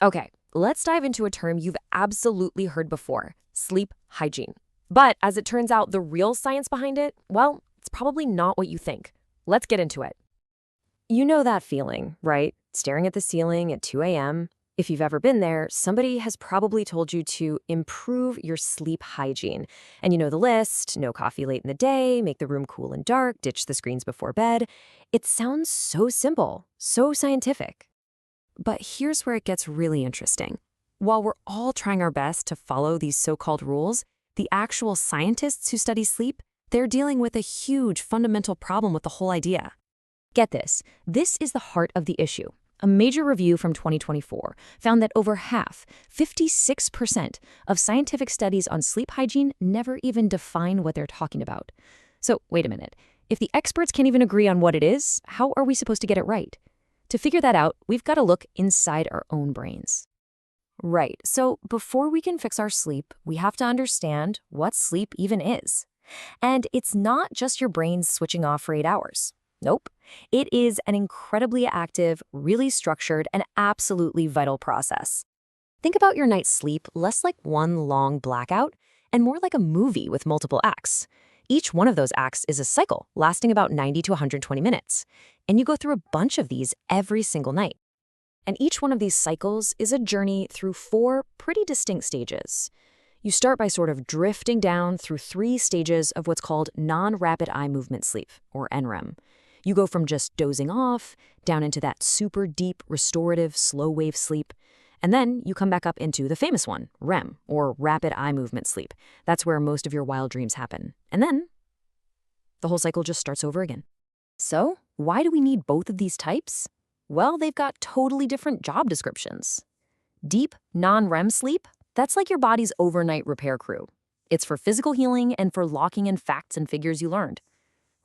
Okay, let's dive into a term you've absolutely heard before, sleep hygiene. But as it turns out, the real science behind it, well, it's probably not what you think. Let's get into it. You know that feeling, right? Staring at the ceiling at 2 a.m. If you've ever been there, somebody has probably told you to improve your sleep hygiene. And you know the list: no coffee late in the day, make the room cool and dark, ditch the screens before bed. It sounds so simple, so scientific. But here's where it gets really interesting. While we're all trying our best to follow these so-called rules, the actual scientists who study sleep, they're dealing with a huge fundamental problem with the whole idea. Get this. This is the heart of the issue. A major review from 2024 found that over half, 56%, of scientific studies on sleep hygiene never even define what they're talking about. So, wait a minute. If the experts can't even agree on what it is, how are we supposed to get it right? To figure that out, we've got to look inside our own brains. Right, so before we can fix our sleep, we have to understand what sleep even is. And it's not just your brain switching off for 8 hours. Nope. It is an incredibly active, really structured, and absolutely vital process. Think about your night's sleep less like one long blackout and more like a movie with multiple acts. Each one of those acts is a cycle lasting about 90 to 120 minutes. And you go through a bunch of these every single night. And each one of these cycles is a journey through 4 pretty distinct stages. You start by sort of drifting down through 3 stages of what's called non-rapid eye movement sleep, or NREM. You go from just dozing off down into that super deep, restorative, slow-wave sleep. And then you come back up into the famous one, REM, or rapid eye movement sleep. That's where most of your wild dreams happen. And then the whole cycle just starts over again. So, why do we need both of these types? Well, they've got totally different job descriptions. Deep, non-REM sleep, that's like your body's overnight repair crew. It's for physical healing and for locking in facts and figures you learned.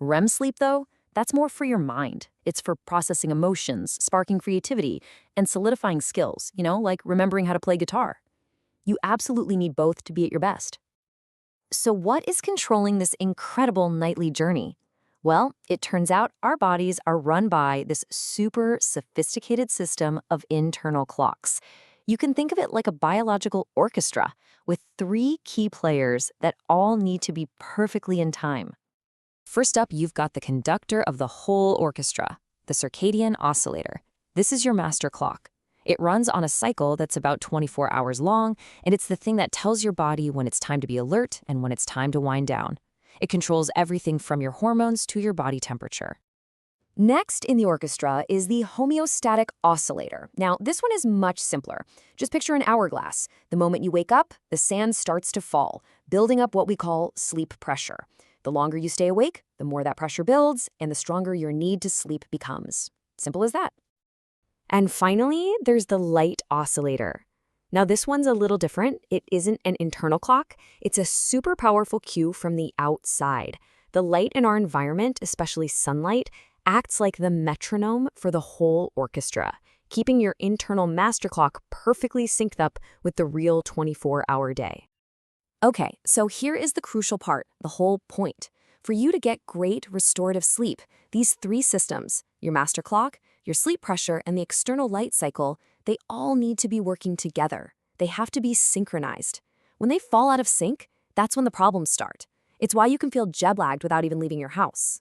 REM sleep, though, that's more for your mind. It's for processing emotions, sparking creativity, and solidifying skills, like remembering how to play guitar. You absolutely need both to be at your best. So what is controlling this incredible nightly journey? Well, it turns out our bodies are run by this super sophisticated system of internal clocks. You can think of it like a biological orchestra with 3 key players that all need to be perfectly in time. First up, you've got the conductor of the whole orchestra, the circadian oscillator. This is your master clock. It runs on a cycle that's about 24 hours long, and it's the thing that tells your body when it's time to be alert and when it's time to wind down. It controls everything from your hormones to your body temperature. Next in the orchestra is the homeostatic oscillator. Now, this one is much simpler. Just picture an hourglass. The moment you wake up, the sand starts to fall, building up what we call sleep pressure. The longer you stay awake, the more that pressure builds, and the stronger your need to sleep becomes. Simple as that. And finally, there's the light oscillator. Now, this one's a little different. It isn't an internal clock. It's a super powerful cue from the outside. The light in our environment, especially sunlight, acts like the metronome for the whole orchestra, keeping your internal master clock perfectly synced up with the real 24-hour day. Okay, so here is the crucial part, the whole point. For you to get great restorative sleep, these 3 systems, your master clock, your sleep pressure, and the external light cycle, they all need to be working together. They have to be synchronized. When they fall out of sync, that's when the problems start. It's why you can feel jet-lagged without even leaving your house.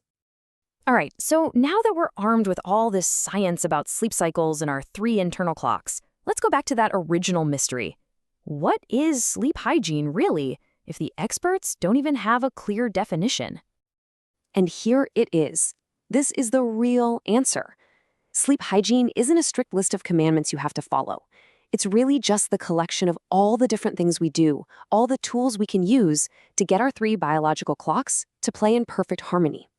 All right, so now that we're armed with all this science about sleep cycles and our 3 internal clocks, let's go back to that original mystery. What is sleep hygiene really, if the experts don't even have a clear definition? And here it is. This is the real answer. Sleep hygiene isn't a strict list of commandments you have to follow. It's really just the collection of all the different things we do, all the tools we can use to get our 3 biological clocks to play in perfect harmony.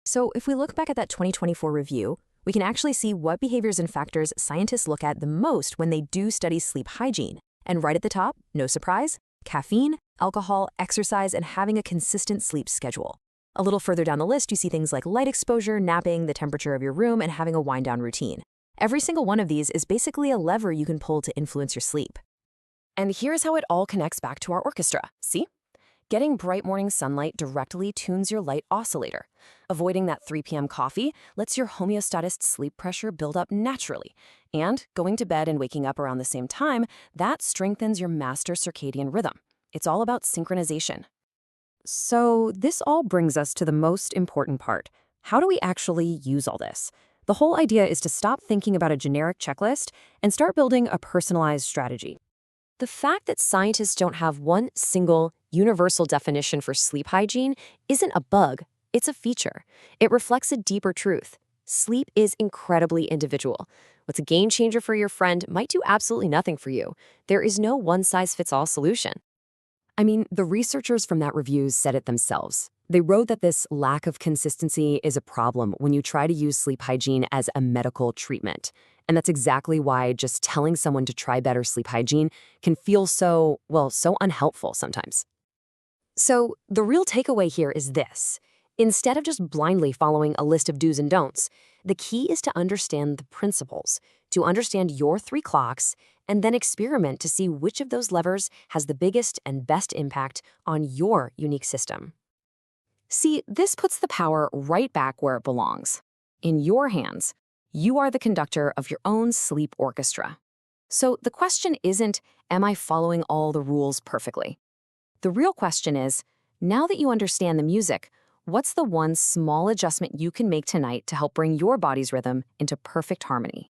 So if we look back at that 2024 review, we can actually see what behaviors and factors scientists look at the most when they do study sleep hygiene. And right at the top, no surprise, caffeine, alcohol, exercise, and having a consistent sleep schedule. A little further down the list, you see things like light exposure, napping, the temperature of your room, and having a wind-down routine. Every single one of these is basically a lever you can pull to influence your sleep. And here's how it all connects back to our orchestra. See? Getting bright morning sunlight directly tunes your light oscillator. Avoiding that 3 p.m. coffee lets your homeostatic sleep pressure build up naturally. And going to bed and waking up around the same time, that strengthens your master circadian rhythm. It's all about synchronization. So this all brings us to the most important part. How do we actually use all this? The whole idea is to stop thinking about a generic checklist and start building a personalized strategy. The fact that scientists don't have one single, universal definition for sleep hygiene isn't a bug, it's a feature. It reflects a deeper truth. Sleep is incredibly individual. What's a game changer for your friend might do absolutely nothing for you. There is no one-size-fits-all solution. I mean, the researchers from that review said it themselves. They wrote that this lack of consistency is a problem when you try to use sleep hygiene as a medical treatment. And that's exactly why just telling someone to try better sleep hygiene can feel so unhelpful sometimes. So the real takeaway here is this. Instead of just blindly following a list of do's and don'ts, the key is to understand the principles, to understand your 3 clocks, and then experiment to see which of those levers has the biggest and best impact on your unique system. See, this puts the power right back where it belongs. In your hands. You are the conductor of your own sleep orchestra. So the question isn't, am I following all the rules perfectly? The real question is, now that you understand the music, what's the one small adjustment you can make tonight to help bring your body's rhythm into perfect harmony?